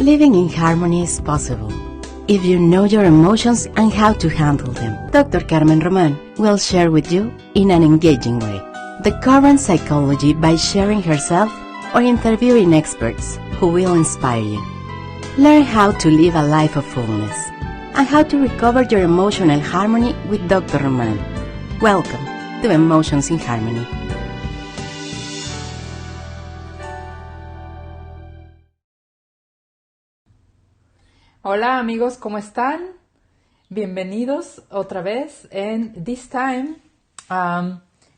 Living in harmony is possible if you know your emotions and how to handle them. Dr. Carmen Roman will share with you in an engaging way the current psychology by sharing herself or interviewing experts who will inspire you. Learn how to live a life of fullness and how to recover your emotional harmony with Dr. Roman. Welcome to Emotions in Harmony. Hola amigos, ¿cómo están? Bienvenidos otra vez. And this time,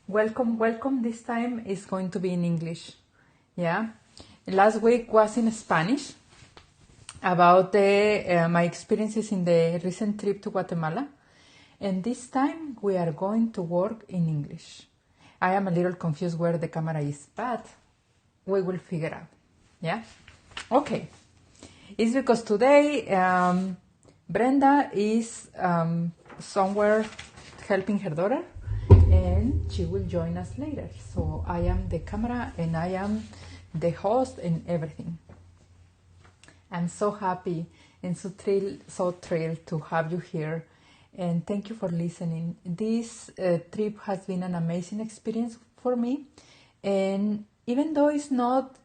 welcome. This time is going to be in English. Yeah. Last week was in Spanish about my experiences in the recent trip to Guatemala. And this time we are going to work in English. I am a little confused where the camera is, but we will figure out. Yeah. Okay. It's because today Brenda is somewhere helping her daughter and she will join us later. So I am the camera and I am the host and everything. I'm so happy and so thrilled to have you here, and thank you for listening. This trip has been an amazing experience for me, and even though it's not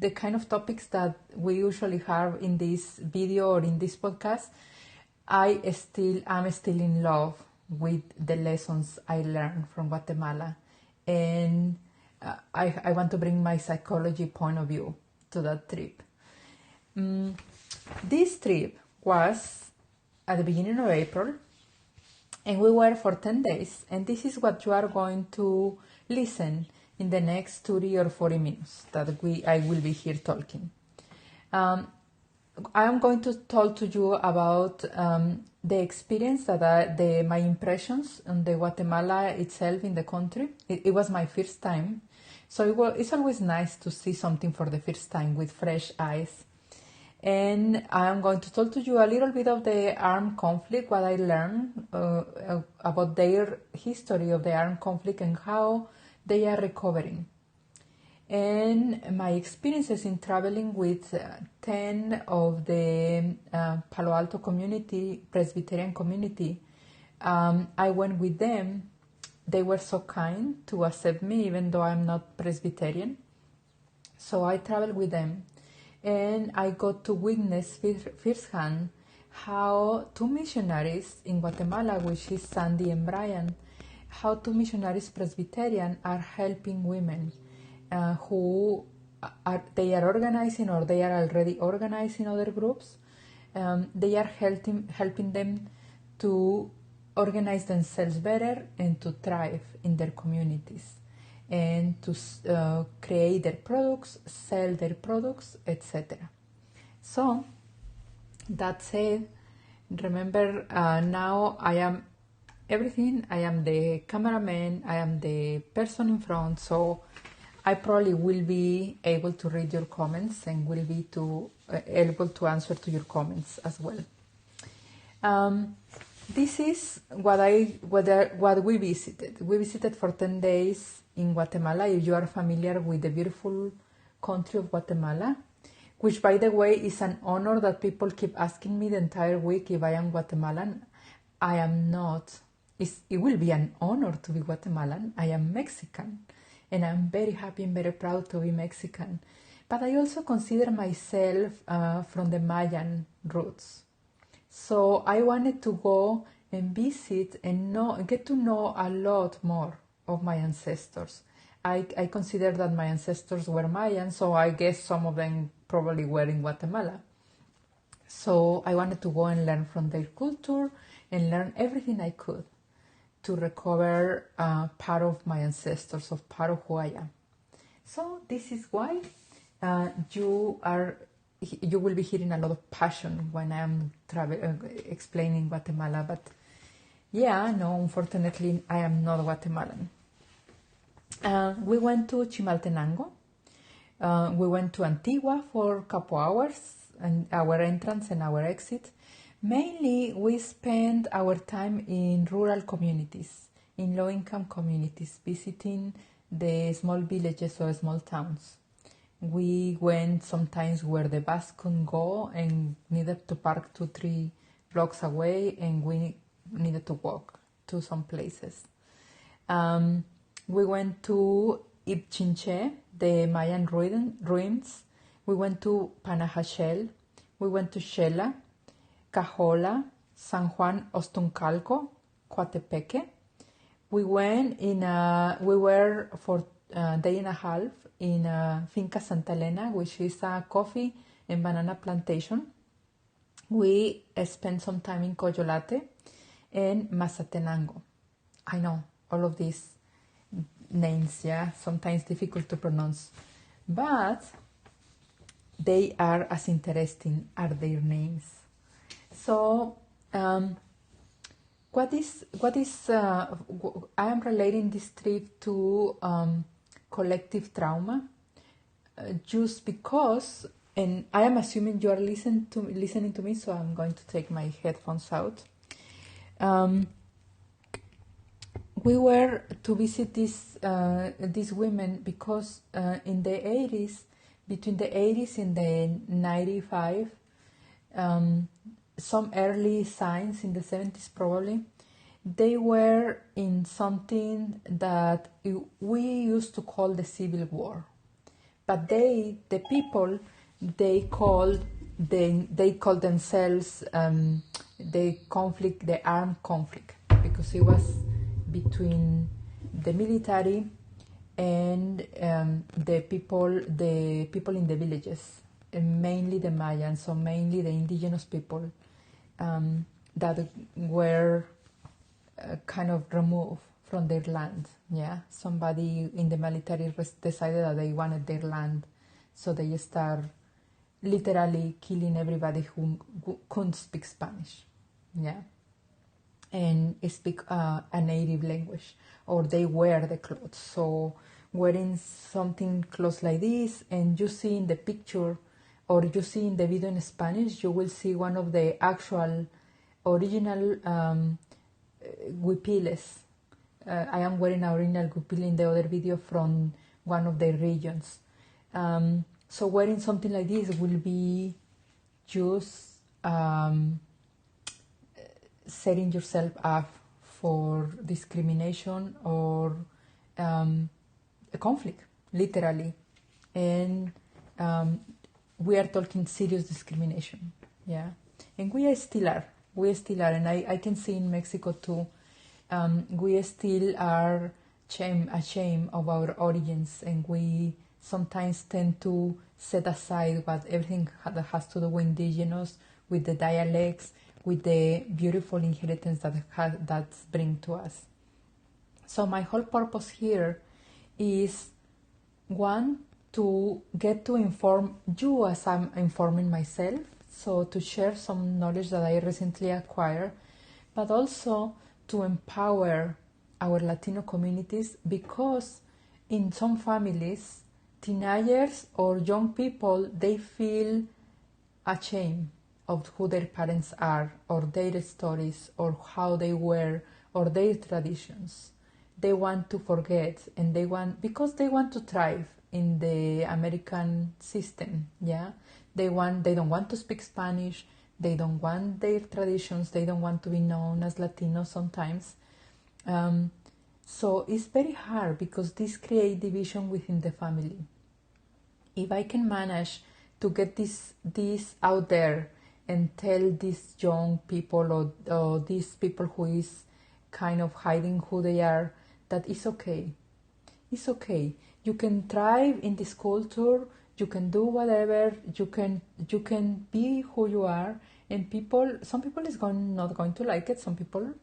the kind of topics that we usually have in this video or in this podcast, I'm still in love with the lessons I learned from Guatemala, and I want to bring my psychology point of view to that trip. This trip was at the beginning of April, and we were for 10 days, and this is what you are going to listen in the next 30 or 40 minutes that I will be here talking. I am going to talk to you about the experience that my impressions on the Guatemala itself in the country. It was my first time, so it's always nice to see something for the first time with fresh eyes. And I am going to talk to you a little bit of the armed conflict, what I learned about their history of the armed conflict and how they are recovering, and my experiences in traveling with 10 of the Palo Alto community, Presbyterian community. I went with them. They were so kind to accept me even though I'm not Presbyterian. So I traveled with them, and I got to witness firsthand how two missionaries in Guatemala, which is Sandy and Brian, how two missionaries Presbyterian are helping women who they are organizing or they are already organizing other groups. They are helping them to organize themselves better and to thrive in their communities and to create their products, sell their products, etc. So that said, remember now I am everything. I am the cameraman, I am the person in front, so I probably will be able to read your comments and will be able to answer to your comments as well. This is what we visited. We visited for 10 days in Guatemala. If you are familiar with the beautiful country of Guatemala, which by the way is an honor that people keep asking me the entire week if I am Guatemalan. I am not. It will be an honor to be Guatemalan. I am Mexican, and I'm very happy and very proud to be Mexican. But I also consider myself from the Mayan roots. So I wanted to go and visit and get to know a lot more of my ancestors. I consider that my ancestors were Mayan, so I guess some of them probably were in Guatemala. So I wanted to go and learn from their culture and learn everything I could to recover part of my ancestors, of part of who I am. So this is why you will be hearing a lot of passion when I am explaining Guatemala. But yeah, no, unfortunately, I am not Guatemalan. We went to Chimaltenango. We went to Antigua for a couple hours, and our entrance and our exit. Mainly, we spend our time in rural communities, in low-income communities, visiting the small villages or small towns. We went sometimes where the bus couldn't go and needed to park 2-3 blocks away, and we needed to walk to some places. We went to Ipchinche, the Mayan ruins. We went to Panajachel. We went to Xela, Cajola, San Juan Ostuncalco, Coatepeque. We were for a day and a half in Finca Santa Elena, which is a coffee and banana plantation. We spent some time in Coyolate and Mazatenango. I know, all of these names, yeah, sometimes difficult to pronounce, but they are as interesting as their names. So, I am relating this trip to collective trauma, just because, and I am assuming you are listening to me, so I'm going to take my headphones out. We were to visit these women because in the 80s, between the 80s and the 95, some early signs in the 70s probably, they were in something that we used to call the Civil War. But they called themselves the armed conflict, because it was between the military and the people in the villages, and mainly the Mayans, so mainly the indigenous people that were kind of removed from their land. Yeah, somebody in the military decided that they wanted their land, so they start literally killing everybody who couldn't speak Spanish. Yeah, and speak a native language, or they wear the clothes. So wearing something clothes like this, and you see in the picture, or you see in the video in Spanish, you will see one of the actual original huipiles. I am wearing an original huipil in the other video from one of the regions. So wearing something like this will be just setting yourself up for discrimination or a conflict, literally. And we are talking serious discrimination, yeah. And we still are, and I can see in Mexico too, we still are ashamed of our origins, and we sometimes tend to set aside everything that has to do with indigenous, with the dialects, with the beautiful inheritance that's bring to us. So my whole purpose here is, one, to get to inform you as I'm informing myself, so to share some knowledge that I recently acquired, but also to empower our Latino communities, because in some families, teenagers or young people, they feel ashamed of who their parents are, or their stories, or how they were, or their traditions. They want to forget, and because they want to thrive in the American system. Yeah, they don't want to speak Spanish, they don't want their traditions, they don't want to be known as Latino sometimes. So it's very hard, because this creates division within the family. If I can manage to get this out there and tell these young people, or these people who is kind of hiding who they are, that it's okay. It's okay. You can thrive in this culture. You can do whatever. You can be who you are. And some people is not going to like it. Some people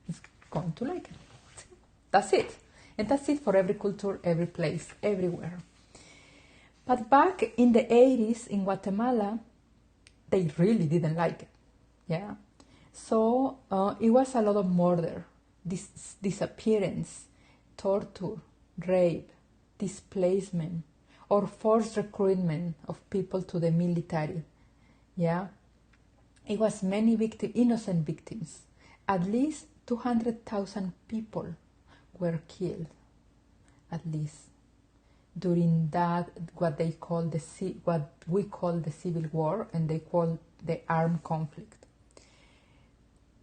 is going to like it. That's it. And that's it for every culture, every place, everywhere. But back in the 80s in Guatemala, they really didn't like it. Yeah. So it was a lot of murder, disappearance, torture, rape, displacement, or forced recruitment of people to the military. Yeah. It was many innocent victims. At least 200,000 people were killed. At least. during that what we call the civil war, and they call the armed conflict.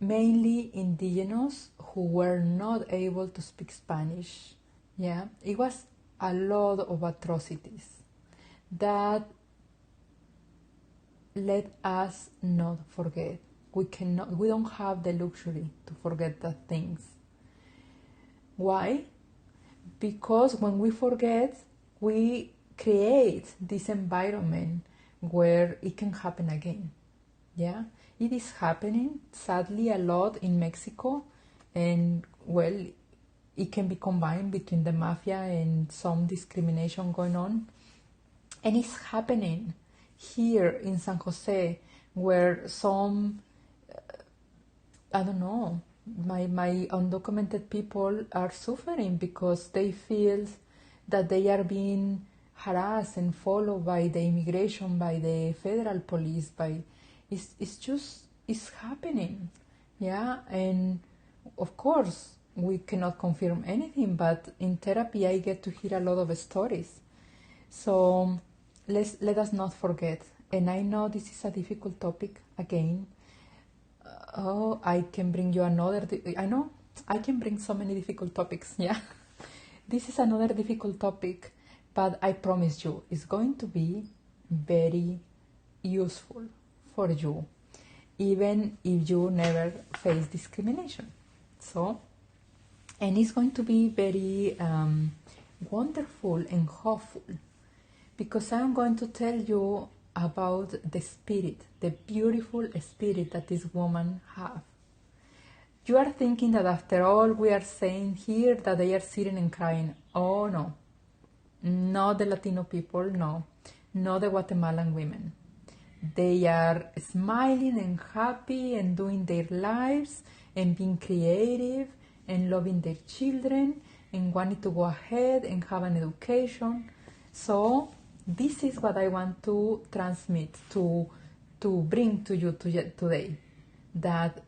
Mainly indigenous who were not able to speak Spanish. Yeah, it was a lot of atrocities that let us not forget. We don't have the luxury to forget the things. Why? Because when we forget, we create this environment where it can happen again. Yeah, it is happening sadly a lot in Mexico, and well, it can be combined between the mafia and some discrimination going on, and it's happening here in San Jose, where some I don't know, my undocumented people are suffering because they feel that they are being harassed and followed by the immigration, by the federal police, it's happening. Yeah, and of course we cannot confirm anything, but in therapy I get to hear a lot of stories. So let us not forget. And I know this is a difficult topic again. I can bring you another. I know I can bring so many difficult topics. Yeah, this is another difficult topic, but I promise you, it's going to be very useful for you, even if you never face discrimination. So, and it's going to be very wonderful and hopeful, because I'm going to tell you about the spirit, the beautiful spirit that this woman have. You are thinking that after all we are saying here that they are sitting and crying. Oh no, not the Latino people, no, not the Guatemalan women. They are smiling and happy and doing their lives and being creative and loving their children and wanting to go ahead and have an education. So this is what I want to transmit, to bring to you today, that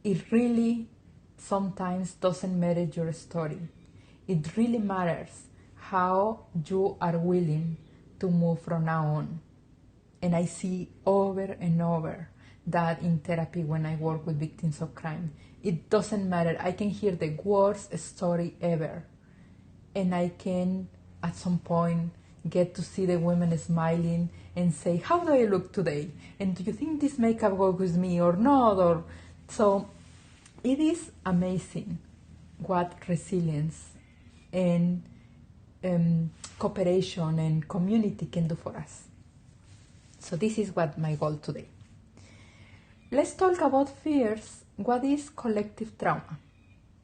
it really sometimes doesn't matter your story. It really matters how you are willing to move from now on. And I see over and over that in therapy when I work with victims of crime. It doesn't matter. I can hear the worst story ever, and I can at some point get to see the women smiling and say, how do I look today? And do you think this makeup goes with me or not? Or so it is amazing what resilience and cooperation and community can do for us. So this is what my goal today. Let's talk about first, what is collective trauma?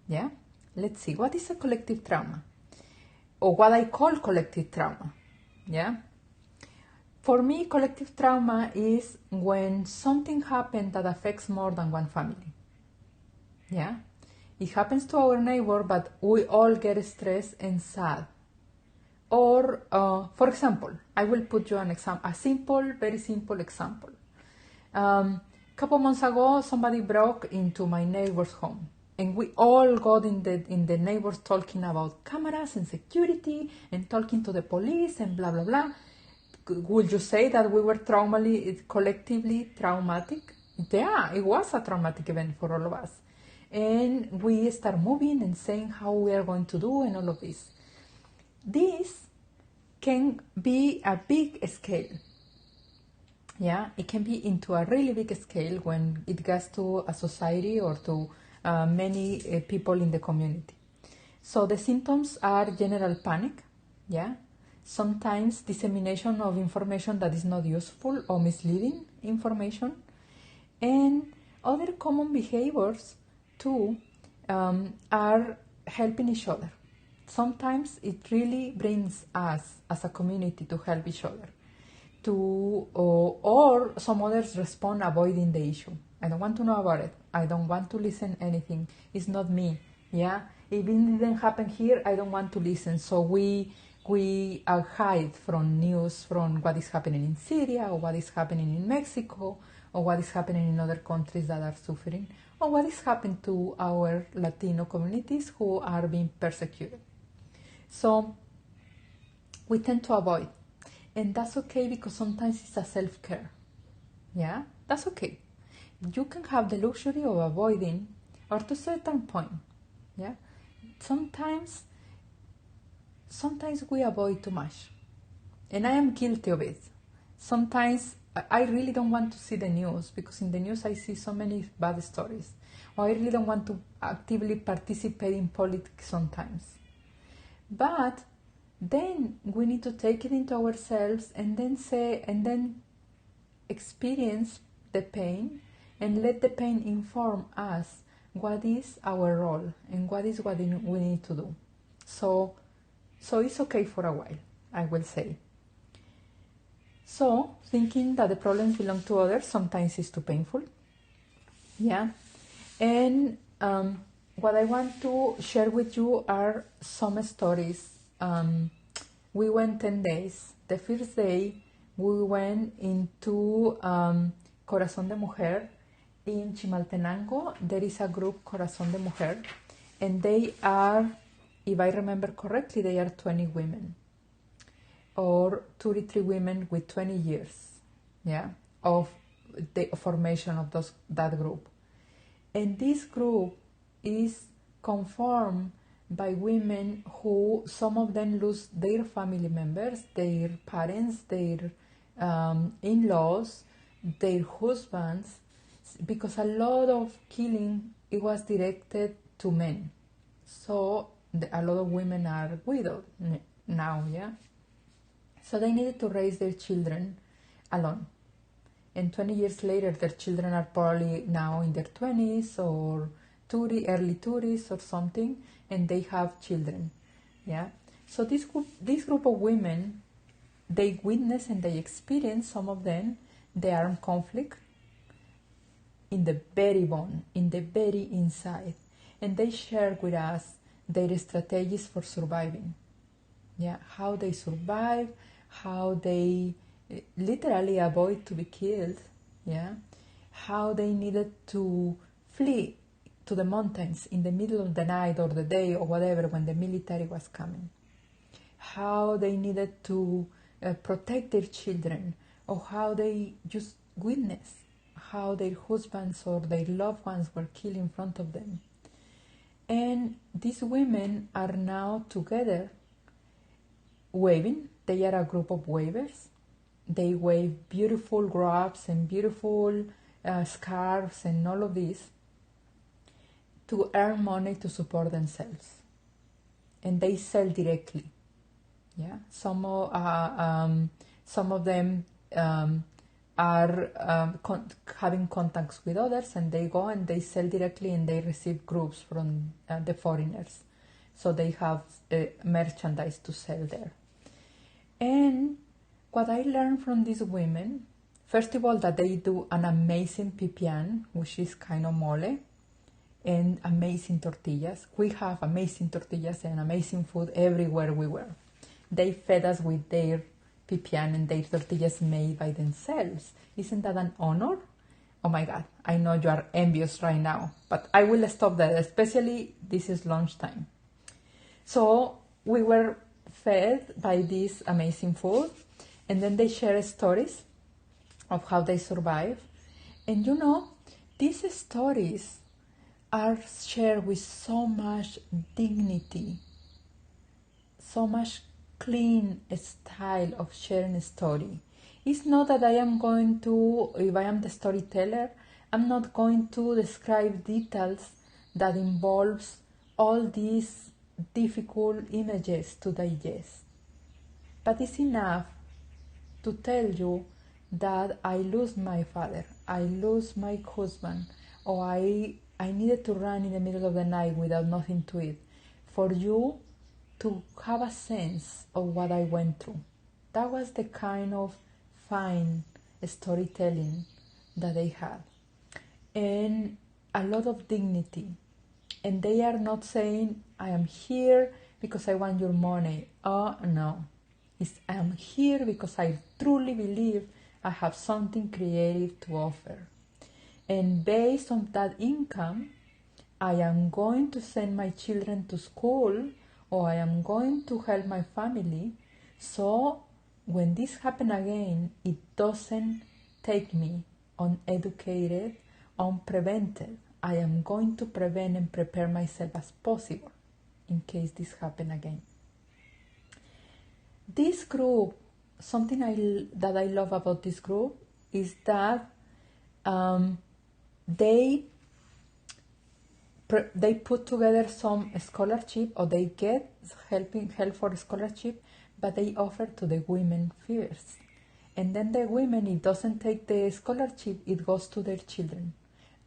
Yeah, let's see, what is a collective trauma? Or what I call collective trauma. Yeah, for me, collective trauma is when something happens that affects more than one family. Yeah, it happens to our neighbor, but we all get stressed and sad. Or, for example, I will put you an example, a simple, very simple example. Couple months ago, somebody broke into my neighbor's home, and we all got in the neighbors talking about cameras and security and talking to the police and blah, blah, blah. Would you say that we were collectively traumatic? Yeah, it was a traumatic event for all of us. And we start moving and saying how we are going to do and all of this. This can be a big scale. Yeah, it can be into a really big scale when it gets to a society or to many people in the community. So the symptoms are general panic, yeah, sometimes dissemination of information that is not useful or misleading information, and other common behaviors too are helping each other. Sometimes it really brings us as a community to help each other. Or some others respond avoiding the issue. I don't want to know about it. I don't want to listen anything. It's not me. Yeah, if it didn't happen here, I don't want to listen. So we hide from news, from what is happening in Syria, or what is happening in Mexico, or what is happening in other countries that are suffering, or what is happening to our Latino communities who are being persecuted. So we tend to avoid. And that's okay because sometimes it's a self-care. Yeah, that's okay. You can have the luxury of avoiding or to a certain point. Yeah, sometimes we avoid too much. And I am guilty of it. Sometimes I really don't want to see the news because in the news I see so many bad stories. Or I really don't want to actively participate in politics sometimes. But then we need to take it into ourselves and then experience the pain and let the pain inform us what is our role and what is what we need to do. So it's okay for a while, I will say. So thinking that the problems belong to others sometimes is too painful. Yeah. And what I want to share with you are some stories. We went 10 days. The first day we went into Corazón de Mujer. In Chimaltenango, there is a group, Corazón de Mujer, and they are, if I remember correctly, they are 20 women, or 33 women with 20 years, yeah, of the formation of that group. And this group is conformed by women who, some of them lose their family members, their parents, their in-laws, their husbands, because a lot of killing, it was directed to men. So a lot of women are widowed now, yeah? So they needed to raise their children alone. And 20 years later, their children are probably now in their 20s or early 30s or something, and they have children, yeah? So this group of women, they witness and they experience, some of them, the armed conflict in the very bone, in the very inside. And they share with us their strategies for surviving. Yeah, how they survive, how they literally avoid to be killed. Yeah, how they needed to flee to the mountains in the middle of the night or the day or whatever when the military was coming. How they needed to protect their children, or how they just witness how their husbands or their loved ones were killed in front of them. And these women are now together waving. They are a group of wavers. They wave beautiful wraps and beautiful scarves and all of this to earn money to support themselves. And they sell directly. Yeah, some of them are having contacts with others, and they go and they sell directly, and they receive groups from the foreigners, so they have merchandise to sell there. And what I learned from these women, first of all, that they do an amazing pipián, which is kind of mole, and amazing tortillas. We have amazing tortillas and amazing food everywhere we were. They fed us with their pipián and their tortillas made by themselves. Isn't that an honor? Oh my God, I know you are envious right now, but I will stop that, especially this is lunchtime. So we were fed by this amazing food, and then they share stories of how they survive. And you know, these stories are shared with so much dignity, so much clean style of sharing a story. It's not that I am going to, if I am the storyteller, I'm not going to describe details that involves all these difficult images to digest. But it's enough to tell you that I lose my father, I lose my husband, or I needed to run in the middle of the night without nothing to eat, for you to have a sense of what I went through. That was the kind of fine storytelling that they had. And a lot of dignity. And they are not saying, I am here because I want your money. Oh, no. I am here because I truly believe I have something creative to offer. And based on that income, I am going to send my children to school, or I am going to help my family So when this happen again, it doesn't take me uneducated, unprevented. I am going to prevent and prepare myself as possible in case this happen again. This group, something that I love about this group is that they put together some scholarship, or they get help for scholarship, but they offer to the women first. And then the women, it doesn't take the scholarship, it goes to their children.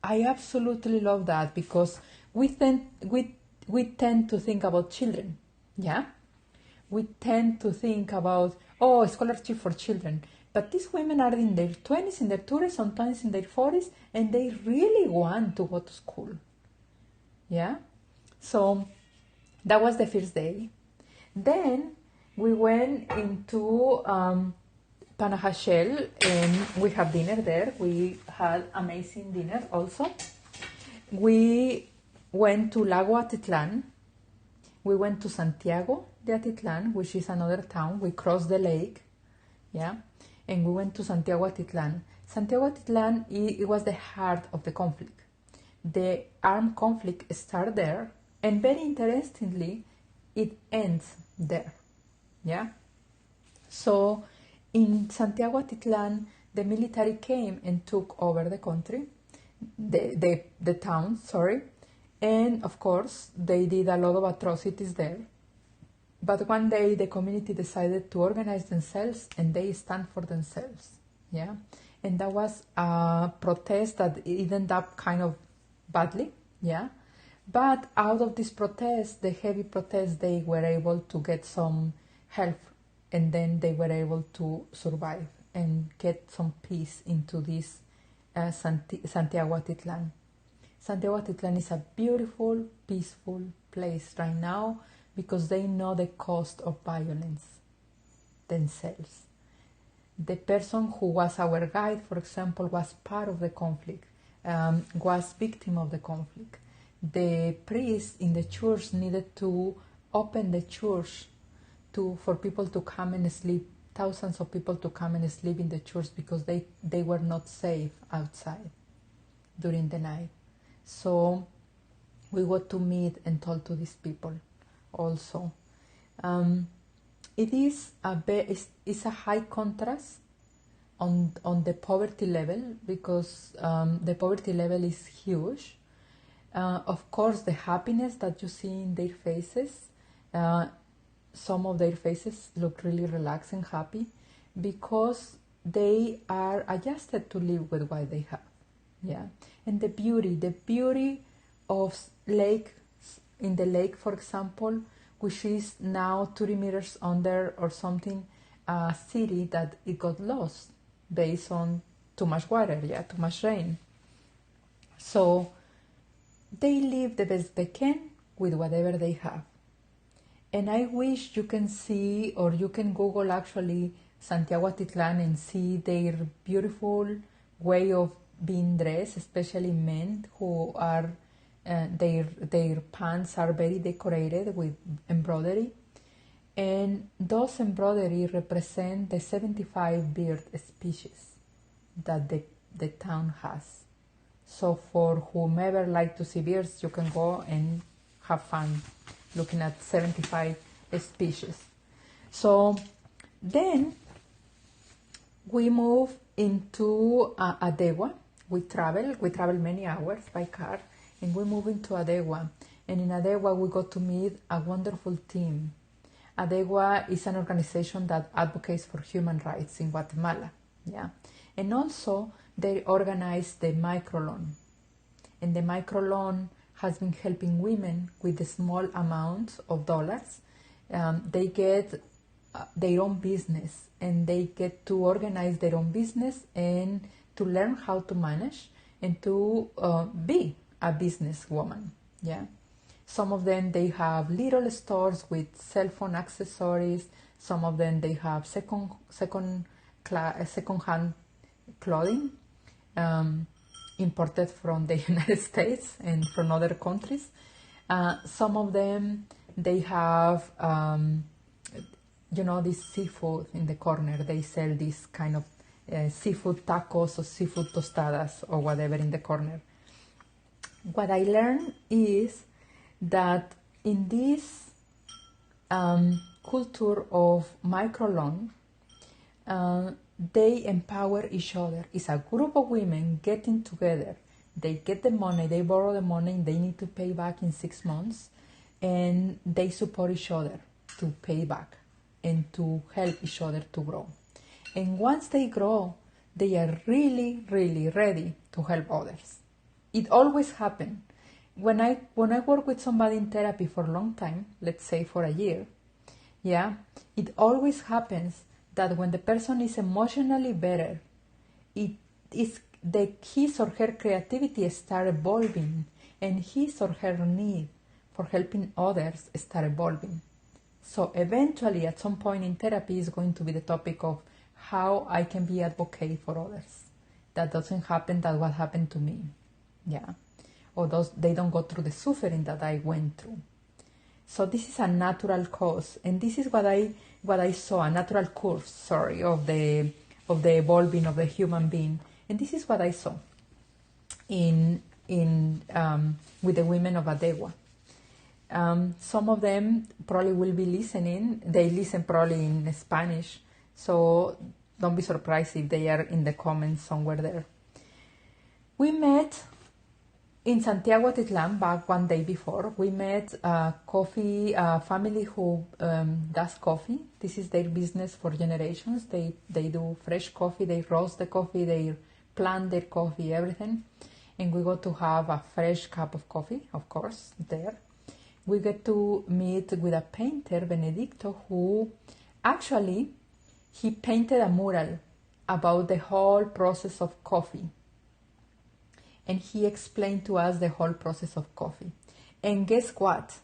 I absolutely love that, because we tend to think about children, yeah? We tend to think about, oh, scholarship for children. But these women are in their 20s, in their 30s, sometimes in their 40s, and they really want to go to school. Yeah? So that was the first day. Then we went into Panajachel, and we had dinner there. We had amazing dinner also. We went to Lago Atitlan. We went to Santiago de Atitlan, which is another town. We crossed the lake, yeah, and we went to Santiago Atitlan. Santiago Atitlan, it was the heart of the conflict. The armed conflict started there, and very interestingly, it ends there, yeah. So in Santiago Atitlan, the military came and took over the country, the town, sorry, and of course they did a lot of atrocities there. But one day the community decided to organize themselves, and they stand for themselves, yeah. And that was a protest that it ended up kind of badly, yeah. But out of this protest, the heavy protest, they were able to get some help, and then they were able to survive and get some peace into this Santiago Atitlan. Santiago Atitlan is a beautiful, peaceful place right now, because they know the cost of violence themselves. The person who was our guide, for example, was part of the conflict, was victim of the conflict. The priest in the church needed to open the church for people to come and sleep, thousands of people to come and sleep in the church, because they were not safe outside during the night. So we got to meet and talk to these people also. It is it's a high contrast on the poverty level, because the poverty level is huge. Of course, the happiness that you see in their faces, some of their faces look really relaxed and happy, because they are adjusted to live with what they have, yeah. And the beauty of lakes, in the lake, for example, which is now 30 meters under or something, a city that it got lost based on too much water, yeah, too much rain. So they live the best they can with whatever they have. And I wish you can see, or you can Google actually Santiago Atitlan and see their beautiful way of being dressed, especially men who are, their pants are very decorated with embroidery. And those embroidery represent the 75 bird species that the town has. So for whomever like to see birds, you can go and have fun looking at 75 species. So then we move into Adegua. We travel many hours by car, and we move into Adegua. And in Adegua, we got to meet a wonderful team. Adegua is an organization that advocates for human rights in Guatemala, yeah. And also, they organize the microloan. And the microloan has been helping women with the small amounts of dollars. They get their own business, and they get to organize their own business and to learn how to manage and to be a businesswoman, yeah. Some of them, they have little stores with cell phone accessories. Some of them, they have second-hand clothing imported from the United States and from other countries. Some of them, they have you know, this seafood in the corner. They sell this kind of seafood tacos or seafood tostadas or whatever in the corner. What I learned is that in this culture of microloan, they empower each other. It's a group of women getting together. They get the money, they borrow the money, and they need to pay back in 6 months, and they support each other to pay back and to help each other to grow. And once they grow, they are really, really ready to help others. It always happens. When I work with somebody in therapy for a long time, let's say for a year, yeah, it always happens that when the person is emotionally better, it is his or her creativity start evolving, and his or her need for helping others start evolving. So eventually, at some point in therapy, is going to be the topic of how I can be advocate for others. That doesn't happen. That what happened to me, yeah, or they don't go through the suffering that I went through. So this is a natural cause, and this is what I saw, a natural course, of the evolving of the human being, and this is what I saw in with the women of Adegua. Some of them probably will be listening. They listen probably in Spanish, so don't be surprised if they are in the comments somewhere there. We met in Santiago Titlan back one day before. We met a family who does coffee. This is their business for generations. They do fresh coffee, they roast the coffee, they plant their coffee, everything. And we got to have a fresh cup of coffee, of course, there. We get to meet with a painter, Benedicto, who actually, he painted a mural about the whole process of coffee. And he explained to us the whole process of coffee. And guess what?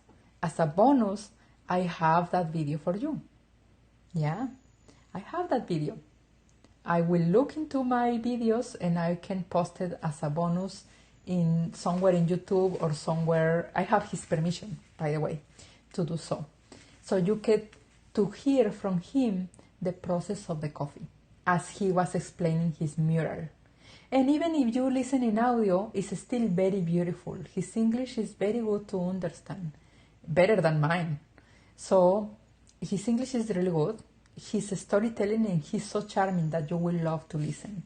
As a bonus, I have that video for you. Yeah, I have that video. I will look into my videos and I can post it as a bonus in somewhere in YouTube or somewhere. I have his permission, by the way, to do so. So you get to hear from him the process of the coffee as he was explaining his mural. And even if you listen in audio, it's still very beautiful. His English is very good to understand, better than mine. So his English is really good. His storytelling, and he's so charming that you will love to listen.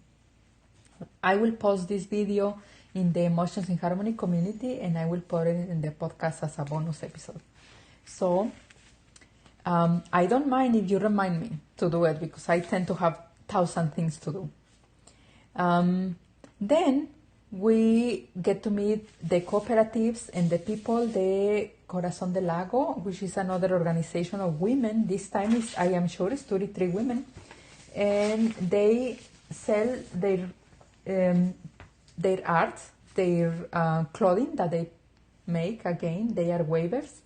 I will post this video in the Emotions in Harmony community, and I will put it in the podcast as a bonus episode. So I don't mind if you remind me to do it, because I tend to have 1,000 things to do. Then we get to meet the cooperatives and the people, the Corazón del Lago, which is another organization of women. This time I am sure it's 33 women, and they sell their art, their clothing that they make. Again, they are weavers.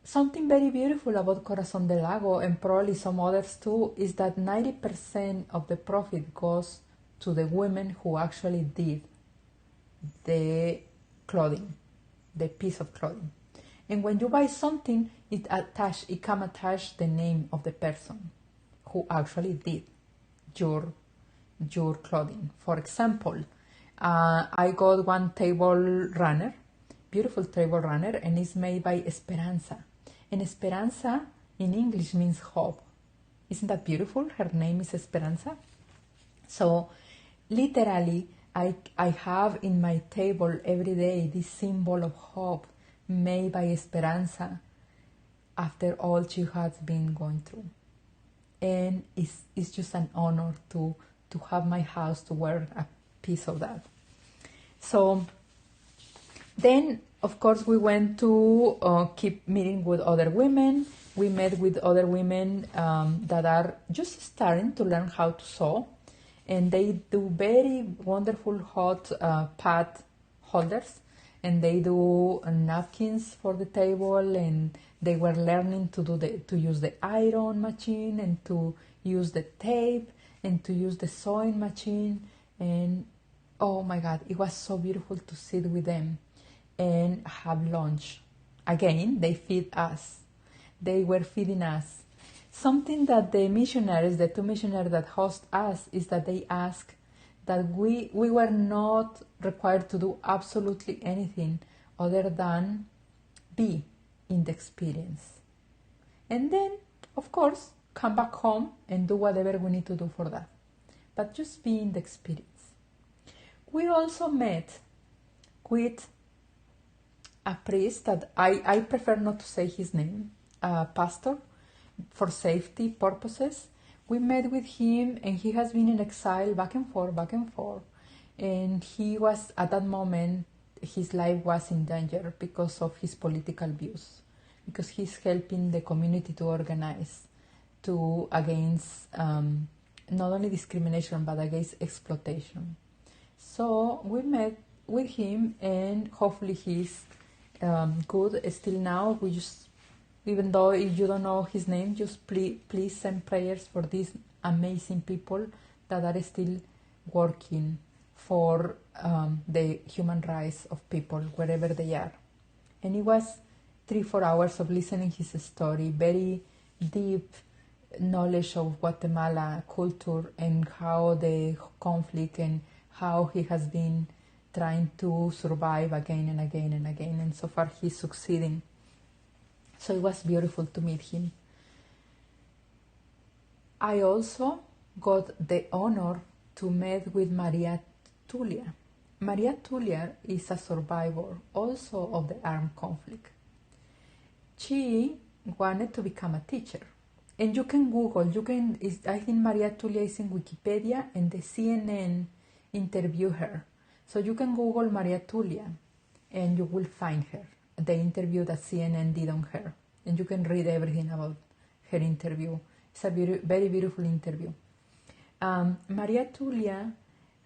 Something very beautiful about Corazón del Lago, and probably some others too, is that 90% of the profit goes to the women who actually did the clothing, the piece of clothing. And when you buy something, it can attach the name of the person who actually did your clothing. For example, I got one table runner, beautiful table runner, and it's made by Esperanza. And Esperanza in English means hope. Isn't that beautiful? Her name is Esperanza. So literally, I have in my table every day this symbol of hope made by Esperanza after all she has been going through. And it's just an honor to have my house to wear a piece of that. So then, of course, we went to keep meeting with other women. We met with other women that are just starting to learn how to sew. And they do very wonderful hot pad holders, and they do napkins for the table, and they were learning to use the iron machine, and to use the tape, and to use the sewing machine. And oh my God, it was so beautiful to sit with them and have lunch. Again, they feed us. They were feeding us. Something that the missionaries, the two missionaries that host us, is that they ask that we were not required to do absolutely anything other than be in the experience. And then, of course, come back home and do whatever we need to do for that. But just be in the experience. We also met with a priest that I prefer not to say his name, a pastor, for safety purposes. We met with him and he has been in exile back and forth. And he was, at that moment, his life was in danger because of his political views, because he's helping the community to organize against not only discrimination but against exploitation. So we met with him and hopefully he's good still now. We just, even though if you don't know his name, just please send prayers for these amazing people that are still working for the human rights of people wherever they are. And it was 3-4 hours of listening his story, very deep knowledge of Guatemala culture and how the conflict and how he has been trying to survive again and again and again, and so far he's succeeding. So it was beautiful to meet him. I also got the honor to meet with Maria Tulia. Maria Tulia is a survivor also of the armed conflict. She wanted to become a teacher. And you can Google, I think Maria Tulia is in Wikipedia and the CNN interviewed her. So you can Google Maria Tulia and you will find her, the interview that CNN did on her. And you can read everything about her interview. It's a very beautiful interview. Maria Tulia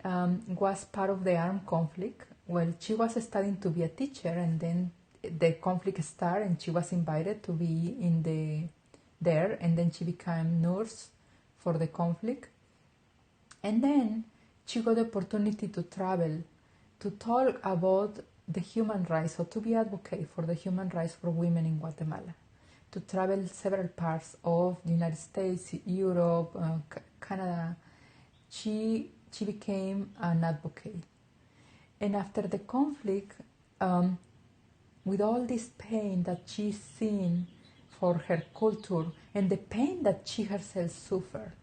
was part of the armed conflict. Well, she was studying to be a teacher and then the conflict started and she was invited to be there, and then she became nurse for the conflict. And then she got the opportunity to travel, to talk about the human rights, or to be advocate for the human rights for women in Guatemala, to travel several parts of the United States, Europe, Canada. She became an advocate. And after the conflict, with all this pain that she's seen for her culture and the pain that she herself suffered,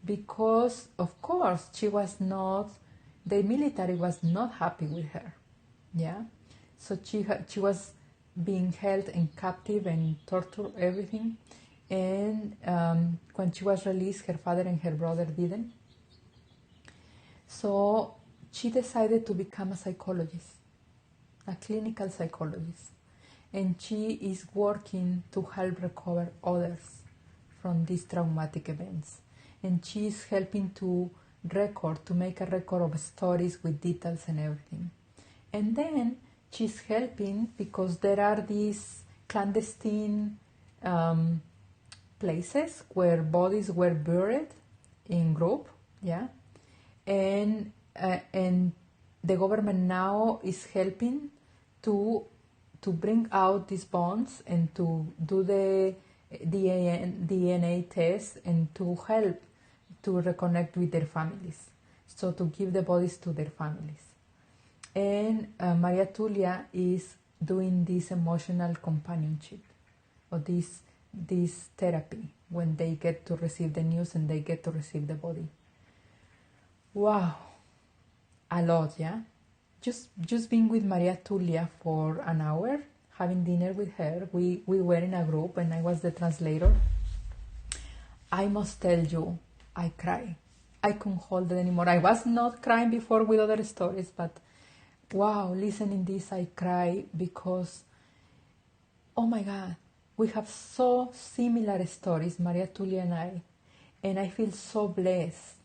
because of course the military was not happy with her, yeah. So she was being held in captive and tortured, everything. And when she was released, her father and her brother didn't. So she decided to become a psychologist, a clinical psychologist. And she is working to help recover others from these traumatic events. And she is helping to make a record of stories with details and everything. And then she's helping because there are these clandestine places where bodies were buried in group, yeah. And the government now is helping to bring out these bones and to do the DNA test and to help to reconnect with their families. So to give the bodies to their families. And Maria Tulia is doing this emotional companionship, or this therapy, when they get to receive the news and they get to receive the body. Wow, a lot, yeah. Just being with Maria Tulia for an hour, having dinner with her. We were in a group and I was the translator. I must tell you, I cried. I couldn't hold it anymore. I was not crying before with other stories, but wow, listening this, I cry because, oh my God, we have so similar stories, Maria Tulia and I feel so blessed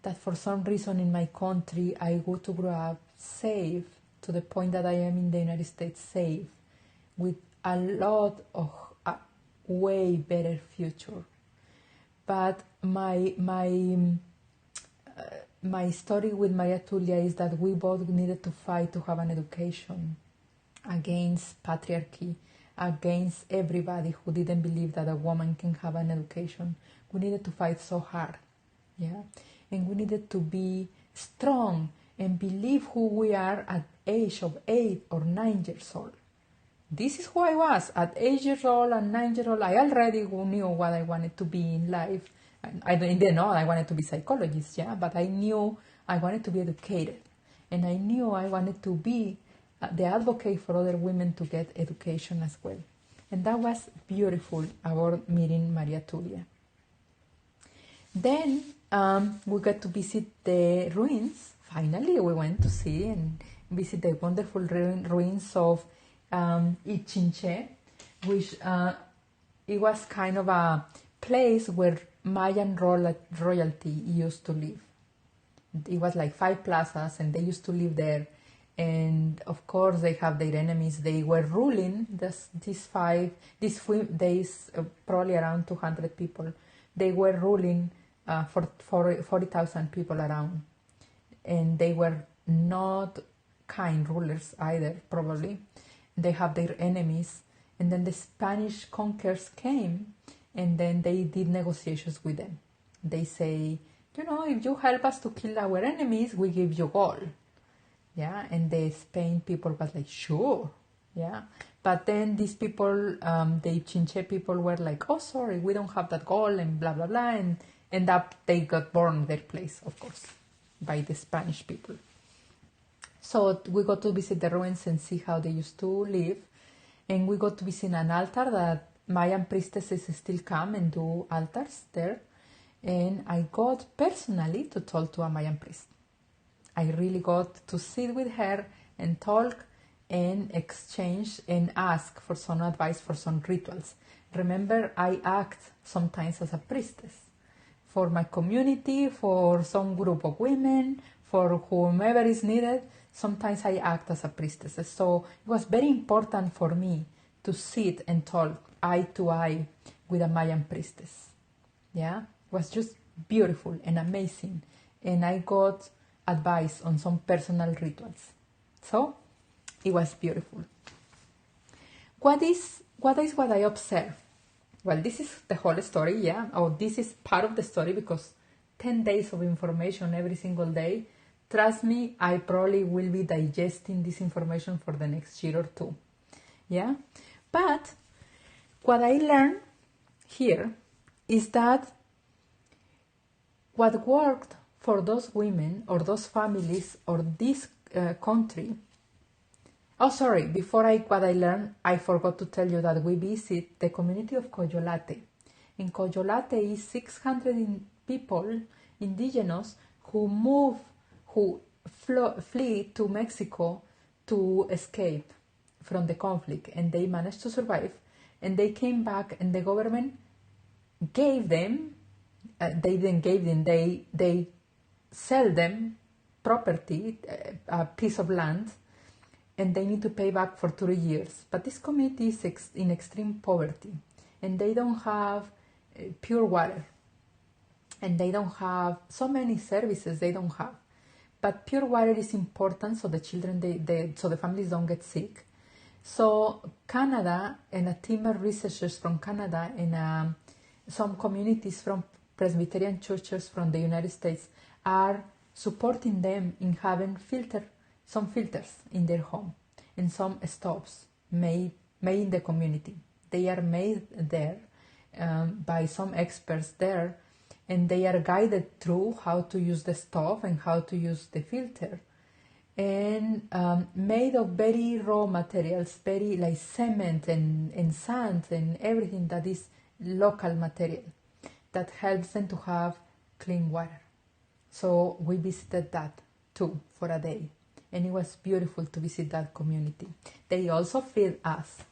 that for some reason in my country I got to grow up safe, to the point that I am in the United States safe, with a lot of a way better future. But my story with Maria Tulia is that we both needed to fight to have an education against patriarchy, against everybody who didn't believe that a woman can have an education. We needed to fight so hard, yeah, and we needed to be strong and believe who we are at age of 8 or 9 years old. This is who I was at 8 years old and 9 years old. I already knew what I wanted to be in life. I didn't know I wanted to be a psychologist, yeah, but I knew I wanted to be educated, and I knew I wanted to be the advocate for other women to get education as well. And that was beautiful about meeting Maria Tulia. Then we got to visit the ruins. Finally, we went to see and visit the wonderful ruins of Ichinche, which it was kind of a place where Mayan royalty used to live. It was like 5 plazas, and they used to live there. And of course, they have their enemies. They were ruling these few days, probably around 200 people. They were ruling for 40,000 people around, and they were not kind rulers either. Probably, they have their enemies. And then the Spanish conquerors came, and then they did negotiations with them. They say, if you help us to kill our enemies, we give you gold. Yeah, and the Spain people was like, sure, yeah. But then these people, the Chinche people were like, oh, sorry, we don't have that gold, and blah, blah, blah. And end up, they got burned their place, of course, by the Spanish people. So we got to visit the ruins and see how they used to live. And we got to visit an altar that Mayan priestesses still come and do altars there. And I got personally to talk to a Mayan priest. I really got to sit with her and talk and exchange and ask for some advice for some rituals. Remember, I act sometimes as a priestess for my community, for some group of women, for whomever is needed. Sometimes I act as a priestess. So it was very important for me to sit and talk eye to eye with a Mayan priestess. Yeah, it was just beautiful and amazing. And I got advice on some personal rituals. So it was beautiful. What is what I observe? Well, this is the whole story, yeah. Or this is part of the story, because 10 days of information every single day. Trust me, I probably will be digesting this information for the next year or two. Yeah? But what I learned here is that what worked for those women or those families or this country. Oh, sorry, before what I learned, I forgot to tell you that we visit the community of Coyolate. In Coyolate is 600 people, indigenous, who flee to Mexico to escape from the conflict, and they managed to survive, and they came back, and the government gave them, they sell them property, a piece of land, and they need to pay back for 3 years. But this community is in extreme poverty, and they don't have pure water, and they don't have so many services they don't have. But pure water is important, so the children, so the families don't get sick. So Canada and a team of researchers from Canada and some communities from Presbyterian churches from the United States are supporting them in having some filters in their home and some stoves made in the community. They are made there by some experts there, and they are guided through how to use the stove and how to use the filter, and made of very raw materials, very like cement and sand and everything that is local material that helps them to have clean water. So we visited that too for a day, and it was beautiful to visit that community. They also feed us.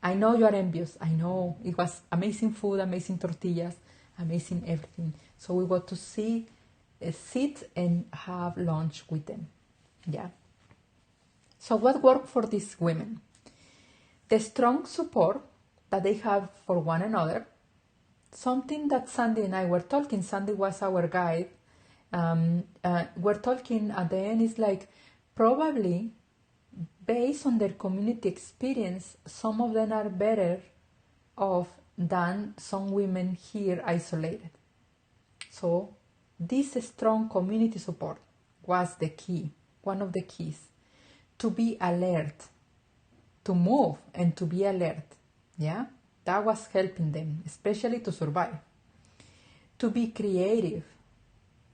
I know you are envious. I know it was amazing food, amazing tortillas, amazing everything. So we got to sit and have lunch with them. Yeah. So what worked for these women? The strong support that they have for one another. Something that Sandy and I were talking. Sandy was our guide. We're talking at the end is like, probably based on their community experience, some of them are better off than some women here isolated. So this strong community support was the key, one of the keys, to be alert, to move and to be alert. Yeah, that was helping them, especially to survive. To be creative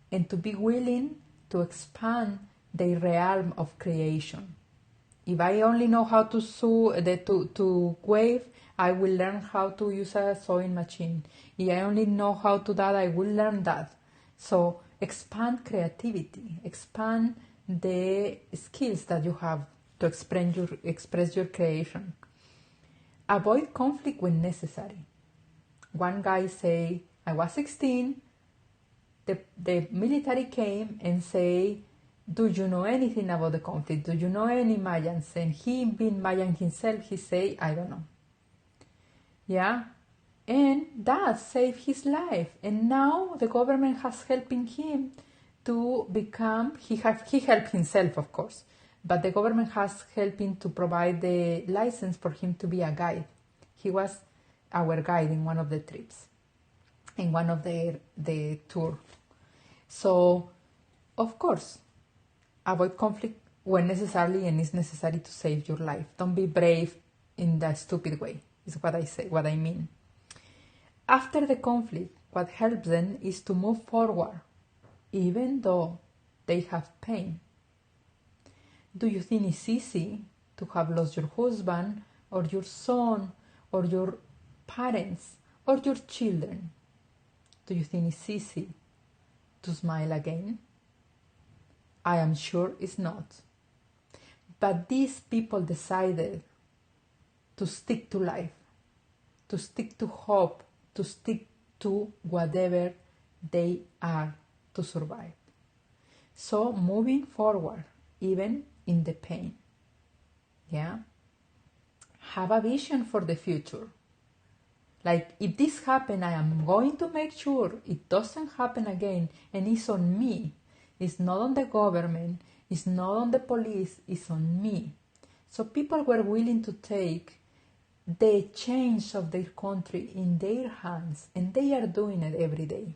and to be willing to expand their realm of creation. If I only know how to sew, to wave, I will learn how to use a sewing machine. If I only know how to that, I will learn that. So expand creativity, expand the skills that you have to express your creation. Avoid conflict when necessary. One guy say, I was 16, the military came and say, do you know anything about the conflict? Do you know any Mayans? And he being Mayan himself, he say, I don't know. Yeah, and that saved his life. And now the government has helping him to become, he helped himself, of course, but the government has helped him to provide the license for him to be a guide. He was our guide in one of the trips, in one of the tour. So, of course, avoid conflict when necessary and it's necessary to save your life. Don't be brave in that stupid way, is what I say, what I mean. After the conflict, what helps them is to move forward, even though they have pain. Do you think it's easy to have lost your husband or your son or your parents or your children? Do you think it's easy to smile again? I am sure it's not. But these people decided to stick to life, to stick to hope, to stick to whatever they are to survive. So moving forward, even in the pain. Yeah? Have a vision for the future. Like, if this happened, I am going to make sure it doesn't happen again, and it's on me. It's not on the government, it's not on the police, it's on me. So people were willing to take the change of their country in their hands, and they are doing it every day.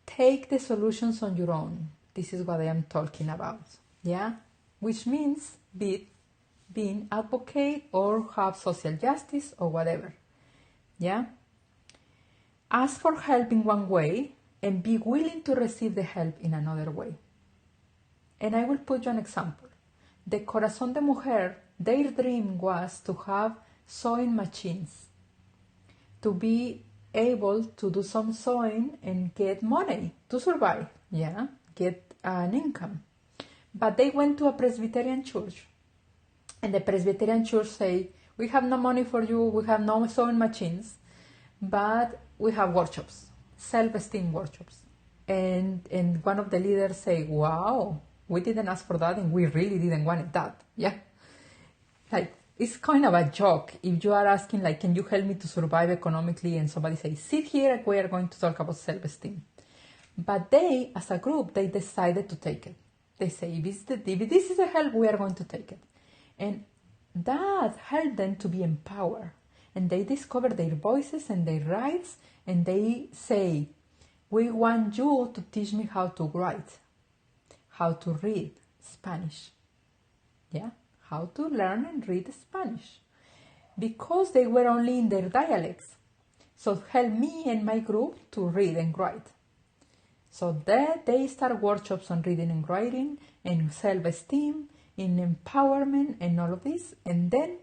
Take the solutions on your own. This is what I am talking about. Yeah? Which means being advocate or have social justice or whatever. Yeah? Ask for help in one way and be willing to receive the help in another way. And I will put you an example. The Corazón de Mujer, their dream was to have sewing machines, to be able to do some sewing and get money to survive, yeah, get an income. But they went to a Presbyterian church, and the Presbyterian church say, we have no money for you, we have no sewing machines, but we have workshops, self-esteem workshops. And one of the leaders say, wow, we didn't ask for that and we really didn't want that. Yeah. Like, it's kind of a joke if you are asking, like, can you help me to survive economically? And somebody says, sit here, we are going to talk about self-esteem. But they, as a group, they decided to take it. They say, if this is a help, we are going to take it. And that helped them to be empowered. And they discover their voices and their rights, and they say, we want you to teach me how to write, how to read Spanish. Yeah, how to learn and read Spanish. Because they were only in their dialects. So help me and my group to read and write. So there they start workshops on reading and writing, and self-esteem, in empowerment, and all of this. And then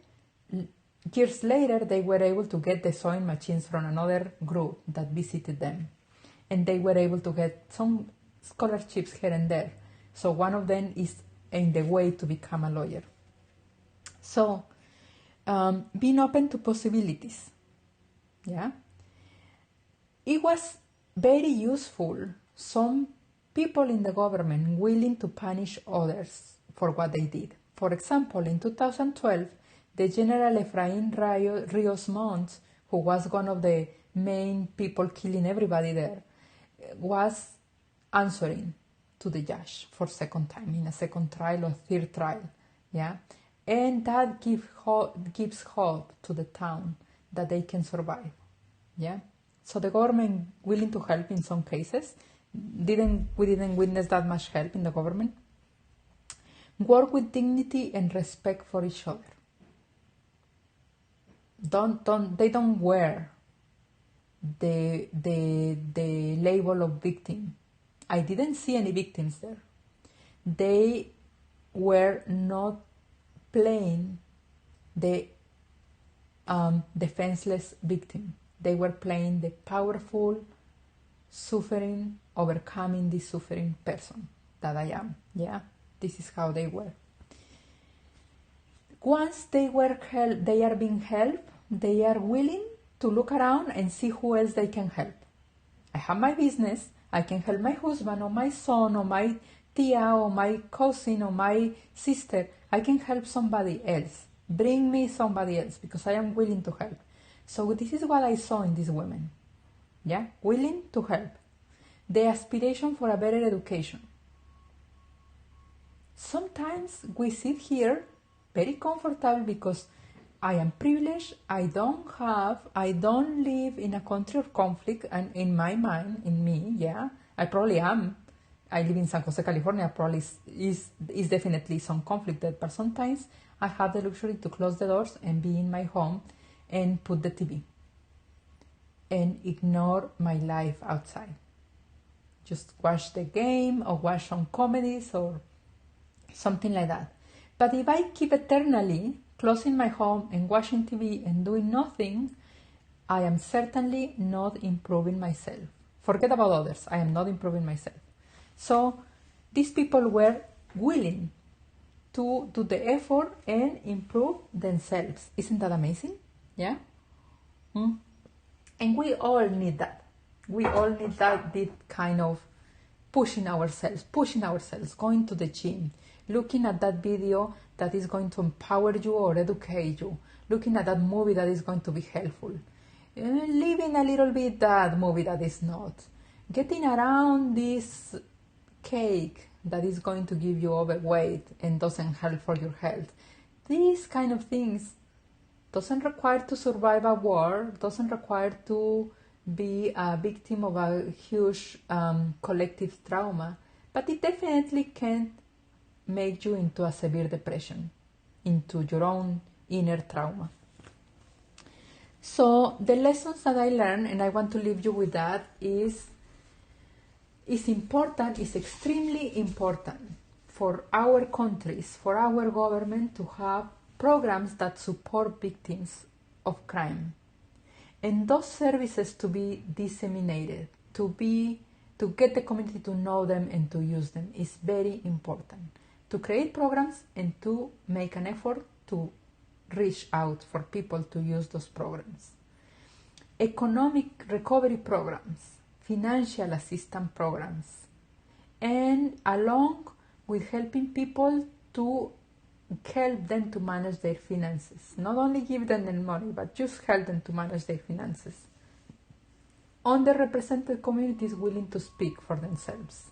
years later, they were able to get the sewing machines from another group that visited them. And they were able to get some scholarships here and there. So one of them is in the way to become a lawyer. So being open to possibilities. Yeah. It was very useful. Some people in the government willing to punish others for what they did. For example, in 2012, the General Efraín Ríos Montt, who was one of the main people killing everybody there, was answering to the judge for second time, in a second trial or third trial. yeah, and that gives hope to the town that they can survive, yeah. So the government willing to help in some cases. We didn't witness that much help in the government. Work with dignity and respect for each other. They don't wear the label of victim. I didn't see any victims there. They were not playing the defenseless victim. They were playing the powerful, suffering, overcoming this suffering person that I am. Yeah, this is how they were. Once they are being helped, they are willing to look around and see who else they can help. I have my business, I can help my husband or my son or my tia or my cousin or my sister. I can help somebody else. Bring me somebody else because I am willing to help. So this is what I saw in these women. Yeah, willing to help. The aspiration for a better education. Sometimes we sit here very comfortable because I am privileged. I don't live in a country of conflict, and in my mind, in me, yeah, I probably am. I live in San Jose, California. Probably is definitely some conflict there, but sometimes I have the luxury to close the doors and be in my home and put the TV and ignore my life outside. Just watch the game or watch some comedies or something like that. But if I keep eternally closing my home and watching TV and doing nothing, I am certainly not improving myself. Forget about others. I am not improving myself. So these people were willing to do the effort and improve themselves. Isn't that amazing? Yeah? And we all need that. We all need that kind of pushing ourselves, going to the gym, looking at that video that is going to empower you or educate you, looking at that movie that is going to be helpful, leaving a little bit that movie that is not, getting around this cake that is going to give you overweight and doesn't help for your health. These kind of things doesn't require to survive a war, doesn't require to be a victim of a huge collective trauma, but it definitely can make you into a severe depression, into your own inner trauma. So the lessons that I learned, and I want to leave you with that, is important, is extremely important for our countries, for our government to have programs that support victims of crime. And those services to be disseminated, to get the community to know them and to use them is very important. To create programs and to make an effort to reach out for people to use those programs. Economic recovery programs, financial assistance programs, and along with helping people to help them to manage their finances. Not only give them the money, but just help them to manage their finances. Underrepresented communities willing to speak for themselves.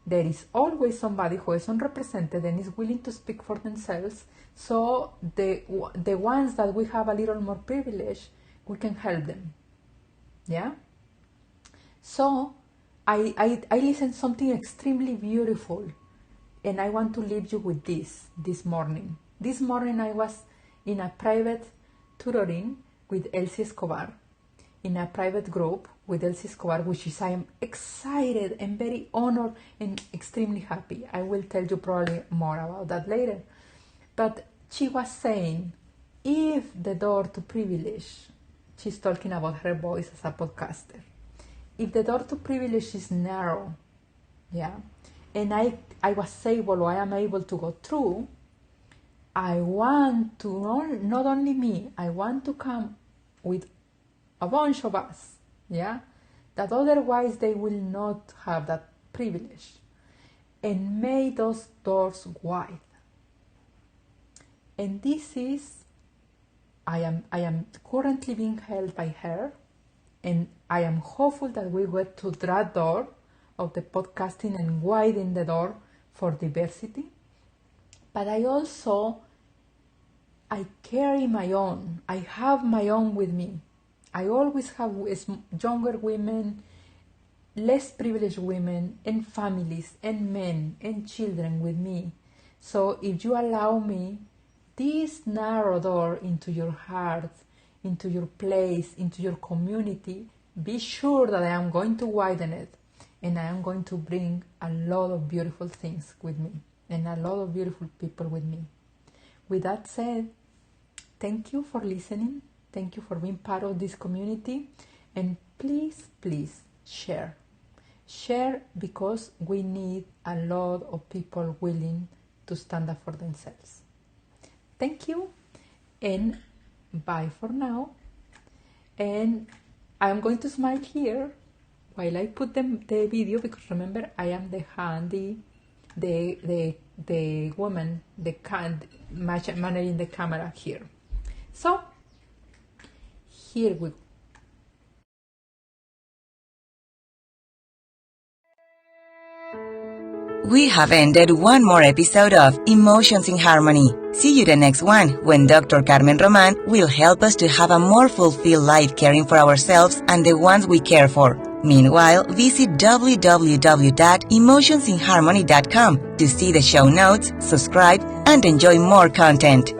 There is always somebody who is unrepresented and is willing to speak for themselves, so the ones that we have a little more privilege, we can help them. Yeah? So I listened something extremely beautiful, and I want to leave you with this morning. This morning I was in a private tutoring with Elsie Escobar, in a private group with Elsie Escobar, which is I am excited and very honored and extremely happy. I will tell you probably more about that later. But she was saying, if the door to privilege, she's talking about her voice as a podcaster, if the door to privilege is narrow, yeah, and I was able, or I am able to go through, I want to, not only me, I want to come with a bunch of us, yeah, that otherwise they will not have that privilege, and make those doors wide. And this is, I am currently being held by her, and I am hopeful that we get to that door of the podcasting and widen the door for diversity. but I carry my own. I have my own with me. I always have younger women, less privileged women, and families, and men, and children with me. So if you allow me this narrow door into your heart, into your place, into your community, be sure that I am going to widen it, and I am going to bring a lot of beautiful things with me, and a lot of beautiful people with me. With that said, thank you for listening. Thank you for being part of this community. And please, please share. Share, because we need a lot of people willing to stand up for themselves. Thank you, and bye for now. And I'm going to smile here while I put the video, because remember, I am the woman, managing the camera here. So here we go. We have ended one more episode of Emotions in Harmony. See you the next one, when Dr. Carmen Roman will help us to have a more fulfilled life caring for ourselves and the ones we care for. Meanwhile, visit www.emotionsinharmony.com to see the show notes, subscribe, and enjoy more content.